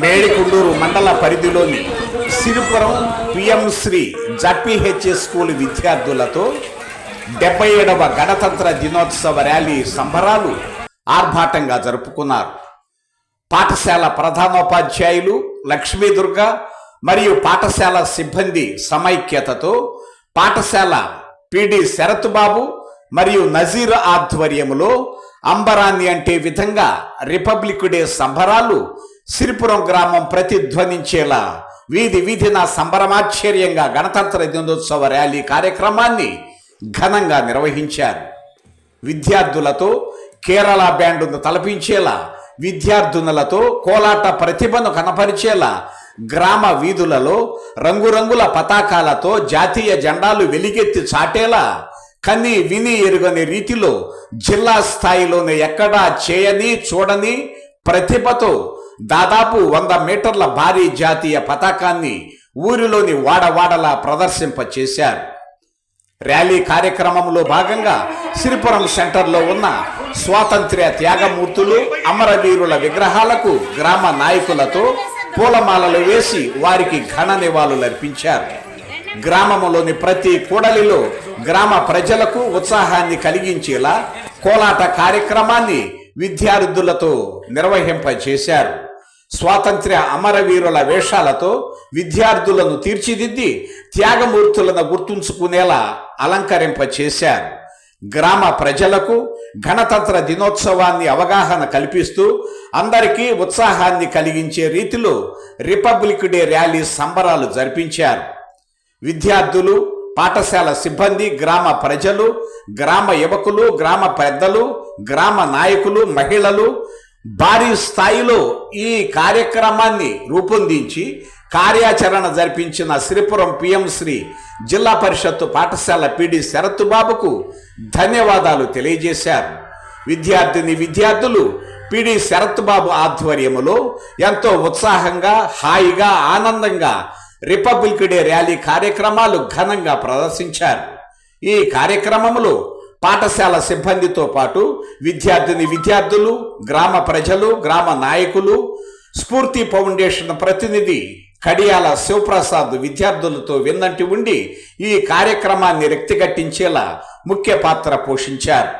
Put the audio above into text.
మేడికొండూరు మండల పరిధిలోని Siripuram PM Shri ZPHS school విద్యార్థులతో 77వ గణతంత్ర దినోత్సవ ర్యాలీ సంబరాలు ఆర్భాటంగా జరుపుకున్నారు. పాఠశాల ప్రధానోపాధ్యాయులు లక్ష్మీదుర్గ మరియు పాఠశాల సిబ్బంది సమైక్యతతో పాఠశాల పిడి శరత్బాబు మరియు నజీర్ ఆధ్వర్యములో అంబరాన్ని అంటే విధంగా రిపబ్లిక్ డే సంబరాలు సిరిపురం గ్రామం ప్రతిధ్వనించేలా వీధి వీధిన సంబరమాశ్చర్యంగా గణతంత్ర దినోత్సవ ర్యాలీ కార్యక్రమాన్ని ఘనంగా నిర్వహించారు. విద్యార్థులతో కేరళ బ్యాండును తలపించేలా, విద్యార్థినులతో కోలాట ప్రతిభను కనపరిచేలా గ్రామ వీధులలో రంగురంగుల పతాకాలతో జాతీయ జెండాలు వెలిగెత్తి చాటేలా కని విని ఎరుగని రీతిలో జిల్లా స్థాయిలోనే ఎక్కడా చేయని చూడని ప్రతిభతో దాదాపు 100 మీటర్ల భారీ జాతీయ పతాకాన్ని ఊరిలోని వాడవాడలా ప్రదర్శింపచేశారు. ర్యాలీ కార్యక్రమంలో భాగంగా సిరిపురం సెంటర్లో ఉన్న స్వాతంత్ర్య త్యాగమూర్తులు అమరవీరుల విగ్రహాలకు గ్రామ నాయకులతో పూలమాలలు వేసి వారికి ఘన నివాళులర్పించారు. గ్రామంలోని ప్రతి కూడలిలో గ్రామ ప్రజలకు ఉత్సాహాన్ని కలిగించేలా కోలాట కార్యక్రమాన్ని విద్యార్థులతో నిర్వహింపచేశారు. స్వాతంత్ర్య అమరవీరుల వేషాలతో విద్యార్థులను తీర్చిదిద్ది త్యాగమూర్తులను గుర్తుంచుకునేలా అలంకరింపచేశారు. గ్రామ ప్రజలకు గణతంత్ర దినోత్సవాన్ని అవగాహన కల్పిస్తూ అందరికీ ఉత్సాహాన్ని కలిగించే రీతిలో రిపబ్లిక్ డే ర్యాలీ సంబరాలు జరిపించారు. విద్యార్థులు, పాఠశాల సిబ్బంది, గ్రామ ప్రజలు, గ్రామ యువకులు, గ్రామ పెద్దలు, గ్రామ నాయకులు, మహిళలు భారీ స్థాయిలో ఈ కార్యక్రమాన్ని రూపొందించి కార్యాచరణ జరిపించిన సిరిపురం పిఎం శ్రీ జిల్లా పరిషత్తు పాఠశాల పిడి శరత్బాబుకు ధన్యవాదాలు తెలియజేశారు. విద్యార్థులు పిడి శరత్బాబు ఆధ్వర్యములో ఎంతో ఉత్సాహంగా, హాయిగా, ఆనందంగా రిపబ్లిక్ డే ర్యాలీ కార్యక్రమాలు ఘనంగా ప్రదర్శించారు. ఈ కార్యక్రమంలో పాఠశాల సిబ్బందితో పాటు విద్యార్థులు, గ్రామ ప్రజలు, గ్రామ నాయకులు, స్ఫూర్తి ఫౌండేషన్ ప్రతినిధి కడియాల శివప్రసాద్ విద్యార్థులతో వెన్నంటి ఉండి ఈ కార్యక్రమాన్ని రెక్తిగట్టించేలా ముఖ్య పాత్ర పోషించారు.